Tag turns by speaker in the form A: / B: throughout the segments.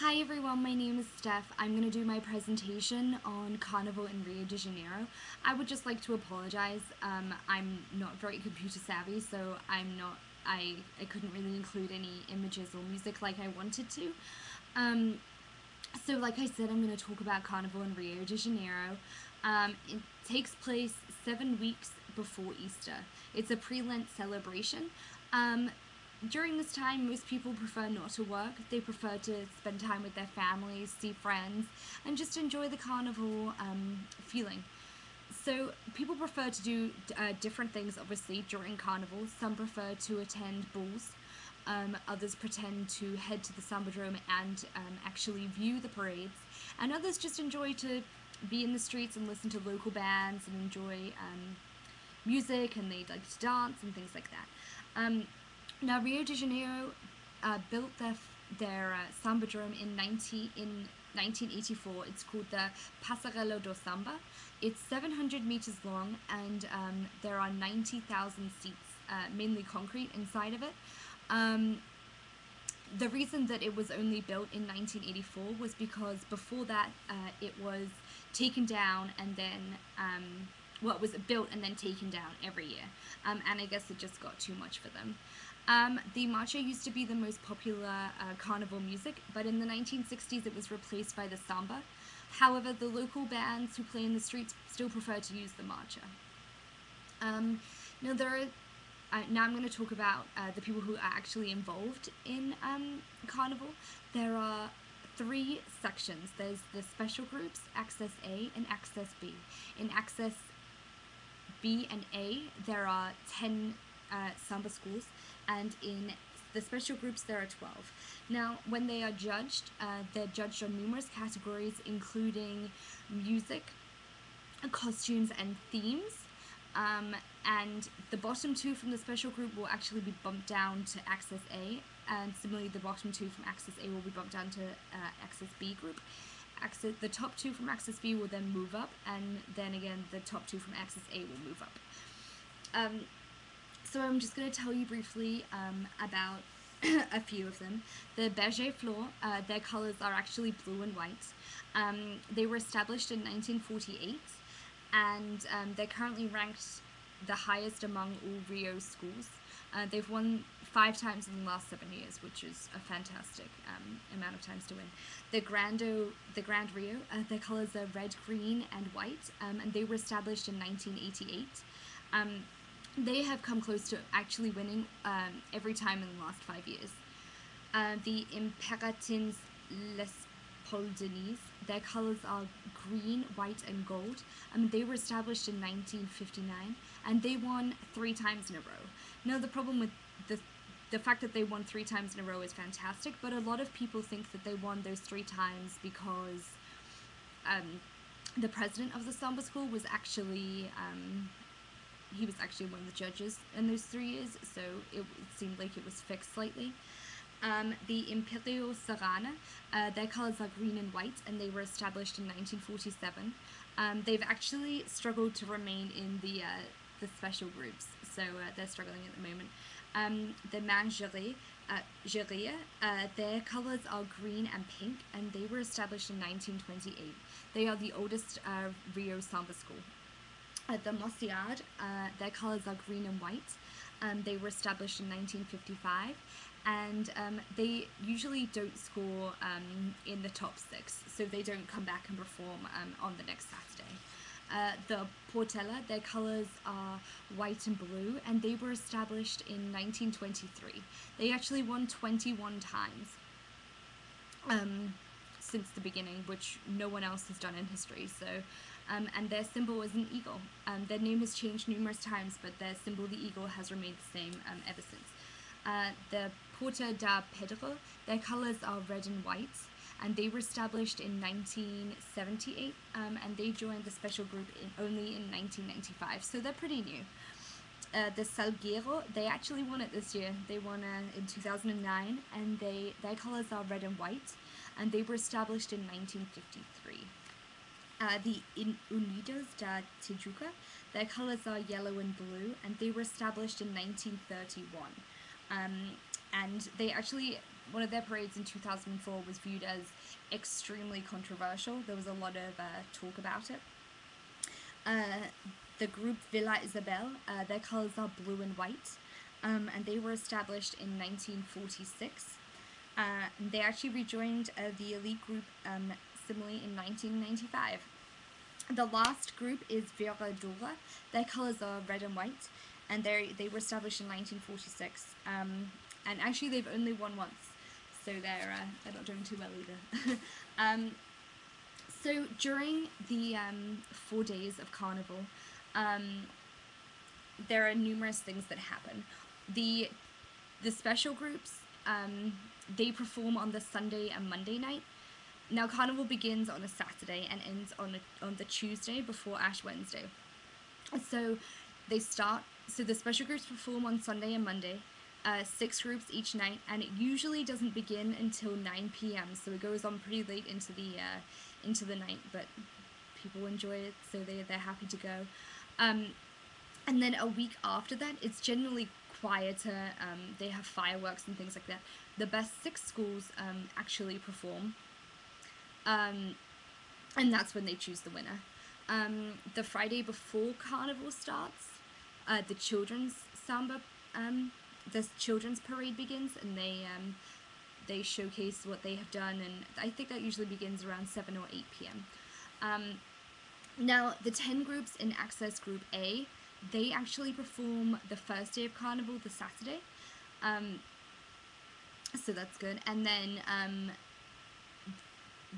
A: Hi everyone, my name is Steph. I'm going to do my presentation on Carnival in Rio de Janeiro. I would just like to apologize. I'm not very computer savvy, so I couldn't really include any images or music like I wanted to. Um, so like I said, I'm going to talk about Carnival in Rio de Janeiro. It takes place 7 weeks before Easter. It's a pre-Lent celebration. Um, During this time, most people prefer not to work. They prefer to spend time with their families, see friends, and just enjoy the carnival feeling. So people prefer to do different things, obviously, during carnival. Some prefer to attend balls. Others pretend to head to the Sambadrome and actually view the parades. And others just enjoy to be in the streets and listen to local bands and enjoy music, and they like to dance and things like that. Now, Rio de Janeiro built their Sambadrome in 1984. It's called the Passarello do Samba. It's 700 meters long, and there are 90,000 seats, mainly concrete, inside of it. The reason that it was only built in 1984 was because before that it was taken down and then well, it was built and then taken down every year, and I guess it just got too much for them. The marcha used to be the most popular carnival music, but in the 1960s it was replaced by the samba. However, the local bands who play in the streets still prefer to use the marcha. Now there are now I'm going to talk about the people who are actually involved in Carnival. There are three sections. There's the special groups, Access A and Access B. In Access B and A, there are 10 samba schools, and in the special groups there are 12. Now, when they are judged, they're judged on numerous categories, including music, costumes, and themes. And the bottom two from the special group will actually be bumped down to Access A, and similarly the bottom two from Access A will be bumped down to Access B group. The top two from Access B will then move up, and then again the top two from Access A will move up. So I'm just going to tell you briefly about a few of them. The Berger Floor, their colors are actually blue and white. They were established in 1948, and they're currently ranked the highest among all Rio schools. They've won 5 times in the last 7 years, which is a fantastic amount of times to win. The Grand Rio, their colors are red, green, and white, and they were established in 1988. They have come close to actually winning every time in the last 5 years. The Imperatins Les Poldenese, their colors are green, white, and gold. They were established in 1959, and they won 3 times in a row. Now, the problem with the fact that they won 3 times in a row is fantastic, but a lot of people think that they won those 3 times because the president of the Samba School was actually he was actually one of the judges in those 3 years, so it seemed like it was fixed slightly. The Imperio Serrana, their colors are green and white, and they were established in 1947. They've actually struggled to remain in the special groups, so they're struggling at the moment. The Mangerie, their colors are green and pink, and they were established in 1928. They are the oldest Rio Samba school. The Mociard, their colors are green and white. They were established in 1955, and they usually don't score in the top 6, so they don't come back and perform on the next Saturday. The Portella, their colors are white and blue, and they were established in 1923. They actually won 21 times since the beginning, which no one else has done in history. So, and their symbol is an eagle. Their name has changed numerous times, but their symbol, the eagle, has remained the same ever since. The Porta da Pedro, their colors are red and white, and they were established in 1978, and they joined the special group only in 1995, so they're pretty new. The Salguero, they actually won it this year. They won in 2009, and their colors are red and white, and they were established in 1953. The Unidos da Tijuca, their colors are yellow and blue, and they were established in 1931. And they actually one of their parades in 2004 was viewed as extremely controversial. There was a lot of talk about it. The group Villa Isabel, their colors are blue and white, and they were established in 1946. They actually rejoined the elite group similarly in 1995. The last group is Vera Dora. Their colors are red and white, and they were established in 1946. And actually, they've only won once, so they're not doing too well either. So during the 4 days of Carnival, there are numerous things that happen. The special groups, they perform on the Sunday and Monday night. Now, Carnival begins on a Saturday and ends on the Tuesday before Ash Wednesday. So the special groups perform on Sunday and Monday, 6 groups each night, and it usually doesn't begin until 9 p.m. So it goes on pretty late into the night, but people enjoy it, so they're happy to go. And then a week after that, it's generally quieter. They have fireworks and things like that. The best 6 schools actually perform. And that's when they choose the winner. The Friday before Carnival starts, the children's samba, the children's parade begins, and they showcase what they have done, and I think that usually begins around 7 or 8 p.m. Now, the 10 groups in Access Group A, they actually perform the first day of Carnival, the Saturday, so that's good. And then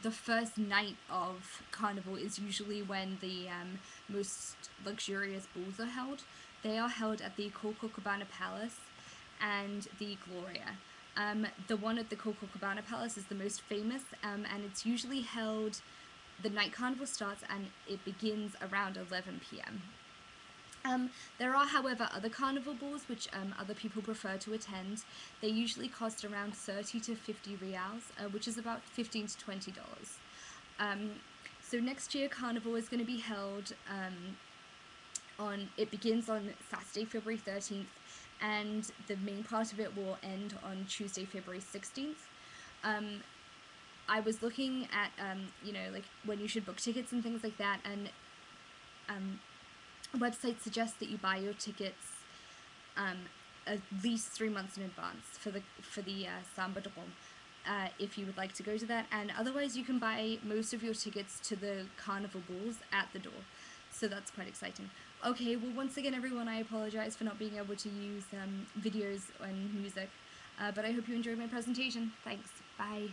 A: the first night of Carnival is usually when the most luxurious balls are held. They are held at the Copacabana Palace and the Gloria. The one at the Copacabana Palace is the most famous, and it's usually held, the night Carnival starts and it begins around 11 p.m. There are, however, other carnival balls which other people prefer to attend. They usually cost around 30 to 50 reals, which is about $15 to $20. So next year, Carnival is going to be held it begins on Saturday, February 13th, and the main part of it will end on Tuesday, February 16th. I was looking at, like when you should book tickets and things like that, and websites suggest that you buy your tickets at least 3 months in advance for the Samba de Rome, if you would like to go to that, and otherwise you can buy most of your tickets to the Carnival balls at the door, so that's quite exciting. Okay, well, once again, everyone, I apologize for not being able to use videos and music, but I hope you enjoyed my presentation. Thanks. Bye.